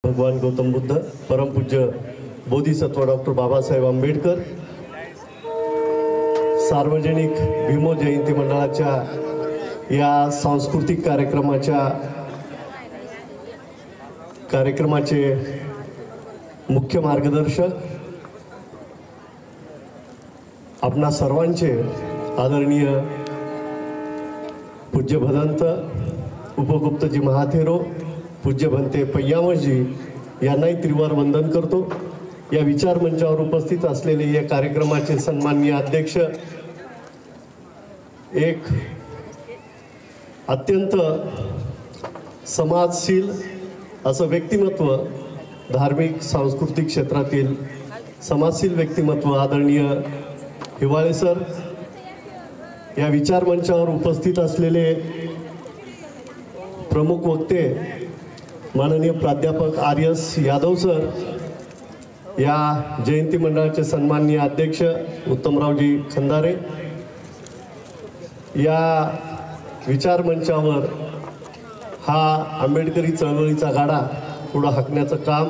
भगवान गौतम बुद्ध, परमपूज्य बोधिसत्व डॉक्टर बाबासाहेब आंबेडकर, सार्वजनिक भीमो जयंती मंडळाच्या या सांस्कृतिक कार्यक्रमाचे मुख्य मार्गदर्शक आपणा सर्वांचे आदरणीय पूज्य भदंत उपगुप्तजी महाथेरो, पूज्य भंते पय्यामजी यांनाही त्रिवार वंदन करतो। या विचार मंचावर उपस्थित असलेले या कार्यक्रमाचे सन्माननीय अध्यक्ष, एक अत्यंत समाजशील असं व्यक्तिमत्व, धार्मिक सांस्कृतिक क्षेत्रातील समाजशील व्यक्तिमत्व आदरणीय हिवाळे सर, या विचार मंचावर उपस्थित असलेले प्रमुख वक्ते माननीय प्राध्यापक आर.एस. यादव सर, या जयंती मंडळाचे सन्माननीय अध्यक्ष उत्तमरावजी खंदारे, या विचार मंचावर हा आंबेडकरी चळवळीचा गाडा पुढे हाकण्याचं काम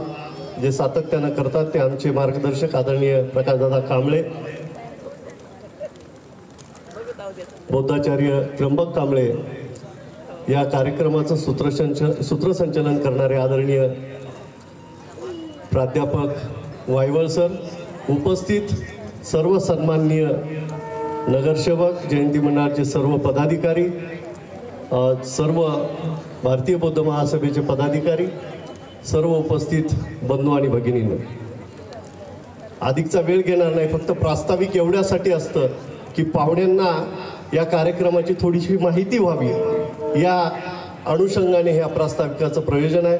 जे सातत्यानं करतात ते आमचे मार्गदर्शक आदरणीय प्रकाशदादा कांबळे, बौद्धाचार्य त्र्यंबक कांबळे, या कार्यक्रमाचं सूत्रसंचालन करणारे आदरणीय प्राध्यापक वायवळ सर, उपस्थित सर्व सन्माननीय नगरसेवक, जयंती मंडळाचे सर्व पदाधिकारी, सर्व भारतीय बौद्ध महासभेचे पदाधिकारी, सर्व उपस्थित बंधू आणि भगिनींनो, अधिकचा वेळ घेणार नाही, फक्त प्रास्ताविक एवढ्यासाठी असतं की पाहुण्यांना या कार्यक्रमाची थोडीशी माहिती व्हावी, या अनुषंगाने ह्या प्रास्ताविकाचं प्रयोजन आहे।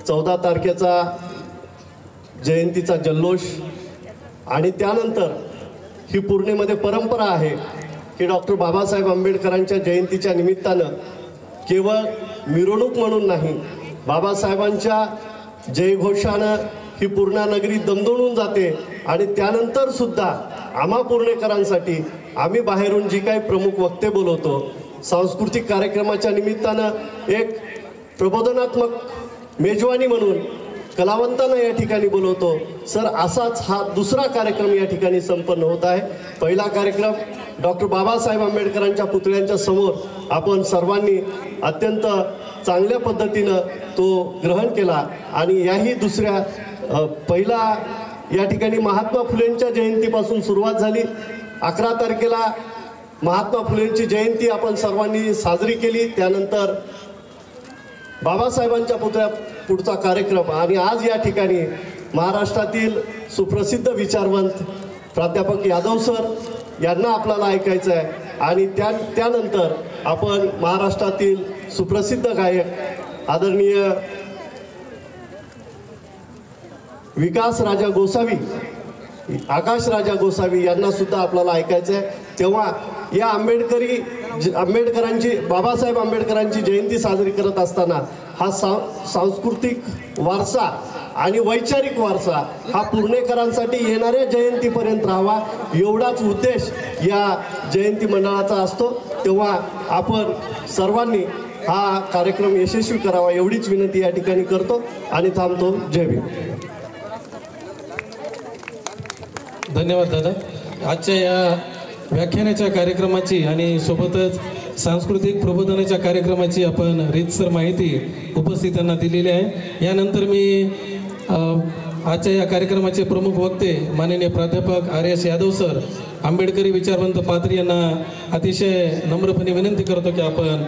14 तारखेचा जयंतीचा जल्लोष आणि त्यानंतर ही पूर्णेमध्ये परंपरा आहे की डॉक्टर बाबासाहेब आंबेडकरांच्या जयंतीच्या निमित्तानं केवळ मिरवणूक म्हणून नाही, बाबासाहेबांच्या जयघोषानं ही पूर्णा नगरी दमदमून जाते आणि त्यानंतर सुद्धा आम्हा पूर्णेकरांसाठी आम्ही बाहेरून जी काही प्रमुख वक्ते बोलवतो, सांस्कृतिक कार्यक्रमाच्या निमित्तानं एक प्रबोधनात्मक मेजवानी म्हणून कलावंतांना या ठिकाणी बोलवतो। सर, असाच हा दुसरा कार्यक्रम या ठिकाणी संपन्न होत आहे। पहिला कार्यक्रम डॉक्टर बाबासाहेब आंबेडकरांच्या पुतळ्यांच्या समोर आपण सर्वांनी अत्यंत चांगल्या पद्धतीनं तो ग्रहण केला आणि याही दुसऱ्या पहिला या ठिकाणी महात्मा फुलेंच्या जयंतीपासून सुरुवात झाली। 11 तारखेला महात्मा फुलेंची जयंती आपण सर्वांनी साजरी केली, त्यानंतर बाबासाहेबांच्या पुतळ्या पुढचा कार्यक्रम आणि आज या ठिकाणी महाराष्ट्रातील सुप्रसिद्ध विचारवंत प्राध्यापक यादव सर यांना आपल्याला ऐकायचं आहे आणि त्यानंतर आपण महाराष्ट्रातील सुप्रसिद्ध गायक आदरणीय विकास राजा गोसावी, आकाश राजा गोसावी यांना सुद्धा आपल्याला ऐकायचं आहे। तेव्हा या आंबेडकरांची बाबासाहेब आंबेडकरांची जयंती साजरी करत असताना हा सांस्कृतिक वारसा आणि वैचारिक वारसा हा पूर्णेकरांसाठी येणाऱ्या जयंतीपर्यंत राहावा, एवढाच उद्देश या जयंती मंडळाचा असतो। तेव्हा आपण सर्वांनी हा कार्यक्रम यशस्वी करावा एवढीच विनंती या ठिकाणी करतो आणि थांबतो। जय भीम। धन्यवाद दादा। आजच्या या व्याख्यानाच्या कार्यक्रमाची आणि सोबतच सांस्कृतिक प्रबोधनाच्या कार्यक्रमाची आपण रीतसर माहिती उपस्थितांना दिलेली आहे। यानंतर मी आजच्या या कार्यक्रमाचे प्रमुख वक्ते माननीय प्राध्यापक आर.एस. यादव सर, आंबेडकरी विचारवंत पात्री यांना अतिशय नम्रपणे विनंती करतो की आपण